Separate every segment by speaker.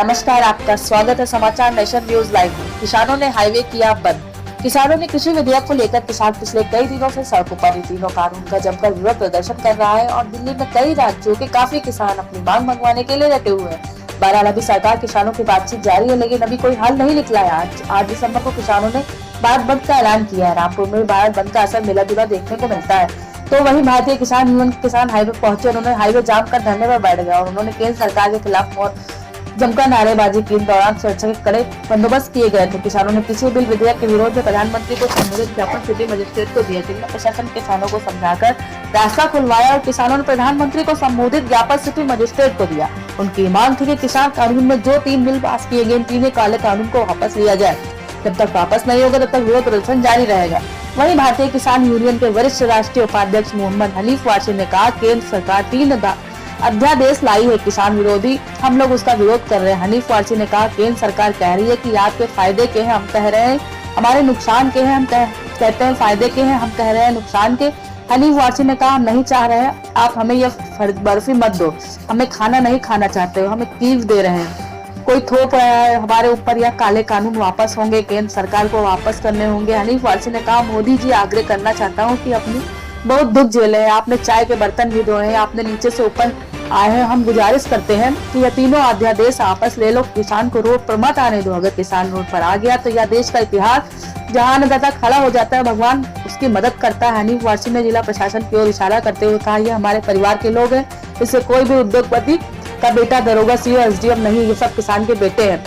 Speaker 1: नमस्कार, आपका स्वागत है समाचार नेशन न्यूज लाइव में। किसानों ने हाईवे किया बंद। किसानों ने कृषि विधेयक को लेकर किसान पिछले कई दिनों से सड़कों पर तीनों कानून का जमकर विरोध प्रदर्शन कर रहा है और दिल्ली में कई राज्यों के काफी किसान अपनी मांग मंगवाने के लिए डटे हुए हैं। बहरहाल अभी सरकार किसानों की बातचीत जारी है, लेकिन अभी कोई हल नहीं निकला है। 8 दिसंबर को किसानों ने भारत बंद का ऐलान किया है। रामपुर में भारत बंद का असर मिला जुला देखने को मिलता है। तो वहीं भारतीय किसान यूनियन किसान हाईवे पहुंचे, उन्होंने हाईवे जाम कर धरने पर बैठ गया और उन्होंने केंद्र सरकार के खिलाफ जमकर नारेबाजी की। इन दौरान सुरक्षा के कड़े बंदोबस्त किए गए थे। किसानों ने कृषि बिल विधेयक के विरोध में प्रधानमंत्री को संबोधित ज्ञापन सिटी मजिस्ट्रेट को दिया, जिनमें प्रशासन किसानों को समझाकर रास्ता खुलवाया और किसानों ने प्रधानमंत्री को संबोधित ज्ञापन सिटी मजिस्ट्रेट को दिया। उनकी मांग थी कि किसान कानून में जो 3 बिल पास किए गए, इन 3 काले कानून को वापस लिया जाए। जब तक वापस नहीं होगा तब तक विरोध प्रदर्शन जारी रहेगा। वहीं भारतीय किसान यूनियन के वरिष्ठ राष्ट्रीय उपाध्यक्ष मोहम्मद हनीफ वाशी ने कहा, केंद्र सरकार 3 अध्यादेश लाई है किसान विरोधी, हम लोग उसका विरोध कर रहे हैं। हनीफ वासी ने कहा, केंद्र सरकार कह रही है कि आपके फायदे के हैं, हम कह रहे हैं हमारे नुकसान के हैं। हम कहते हैं फायदे के हैं, हम कह रहे हैं नुकसान के। हनीफ वासी ने कहा, हम नहीं चाह रहे हैं आप हमें यह बर्फी मत दो, हमें खाना नहीं खाना चाहते हो, हमें कीव दे रहे हैं, कोई थोप रहा है हमारे ऊपर, या काले कानून वापस होंगे, केंद्र सरकार को वापस करने होंगे। हनीफ वासी ने कहा, मोदी जी आग्रह करना चाहता हूँ कि अपनी बहुत दुख झेले हैं, आपने चाय के बर्तन भी धोए हैं, आपने नीचे से ऊपर आए हैं। हम गुजारिश करते हैं कि यह तीनों अध्यादेश वापस ले लो, किसान को रोड पर मत आने दो। अगर किसान रोड पर आ गया तो यह देश का इतिहास जहां अन्नदाता खड़ा हो जाता है, भगवान उसकी मदद करता है। हनीफ वासी ने जिला प्रशासन की ओर इशारा करते हुए कहा, ये हमारे परिवार के लोग हैं, इससे कोई भी उद्योगपति का बेटा, दरोगा, सीओ, एसडीएम नहीं, ये सब किसान के बेटे हैं।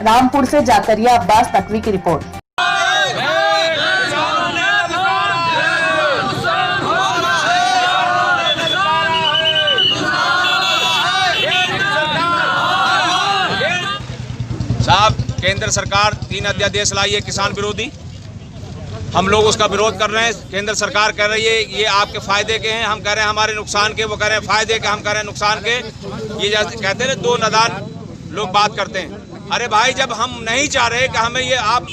Speaker 1: रामपुर से जाकरिया अब्बास नकवी की रिपोर्ट।
Speaker 2: साहब, केंद्र सरकार 3 अध्यादेश लाई है किसान विरोधी, हम लोग उसका विरोध कर रहे हैं। केंद्र सरकार कह रही है ये आपके फायदे के हैं, हम कह रहे हैं हमारे नुकसान के। वो कह रहे हैं फायदे के, हम कह रहे हैं नुकसान के। ये कहते हैं 2 नादान लोग बात करते हैं। अरे भाई, जब हम नहीं चाह रहे कि हमें ये आप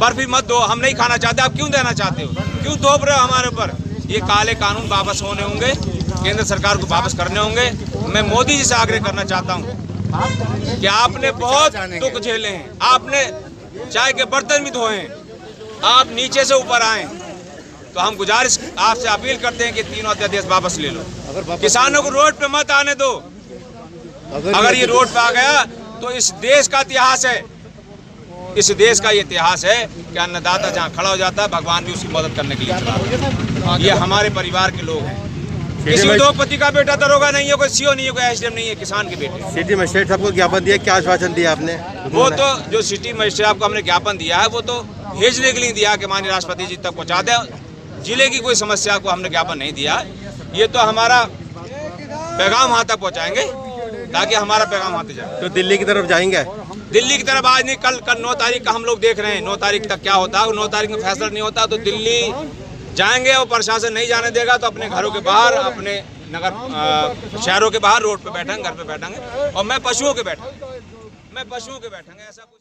Speaker 2: बर्फी मत दो, हम नहीं खाना चाहते, आप क्यों देना चाहते हो, क्यों थोप रहे हो हमारे ऊपर? ये काले कानून वापस होने होंगे, केंद्र सरकार को वापस करने होंगे। मैं मोदी जी से आग्रह करना चाहता हूँ कि आपने बहुत दुख झेले हैं, आपने चाय के बर्तन भी धोए हैं, आप नीचे से ऊपर आए। तो हम गुजारिश आपसे अपील करते हैं कि 3 अध्यादेश वापस ले लो, किसानों को रोड पे मत आने दो। अगर ये रोड पे आ गया तो इस देश का इतिहास है, इस देश का ये इतिहास है कि अन्नदाता जहाँ खड़ा हो जाता है, भगवान भी उसकी मदद करने के लिए खड़ा है। ये हमारे परिवार के लोग हैं, किसी उद्योगपति का बेटा दरोगा नहीं है, कोई सीओ नहीं है, कोई एसडीएम नहीं है, किसान के बेटे।
Speaker 3: सिटी मजिस्ट्रेट साहब को ज्ञापन दिया, क्या आश्वासन दिया आपने?
Speaker 2: वो तो जो सिटी मजिस्ट्रेट साहब को हमने ज्ञापन दिया है, वो तो भेजने के लिए दिया कि माननीय राष्ट्रपति जी तक पहुँचा दें। जिले की कोई समस्या को हमने ज्ञापन नहीं दिया। ये तो हमारा पैगाम वहाँ तक पहुँचाएंगे ताकि हमारा पैगाम वहाँ तक जाए।
Speaker 3: तो दिल्ली की तरफ जाएंगे?
Speaker 2: दिल्ली की तरफ आज नहीं, कल 9 तारीख का हम लोग देख रहे हैं। 9 तारीख तक क्या होता है, 9 तारीख में फैसला नहीं होता तो दिल्ली जाएंगे और प्रशासन नहीं जाने देगा तो अपने घरों के बाहर, अपने नगर शहरों के बाहर रोड पे बैठेंगे, घर पे बैठेंगे। और मैं पशुओं के बैठेंगे, ऐसा कुछ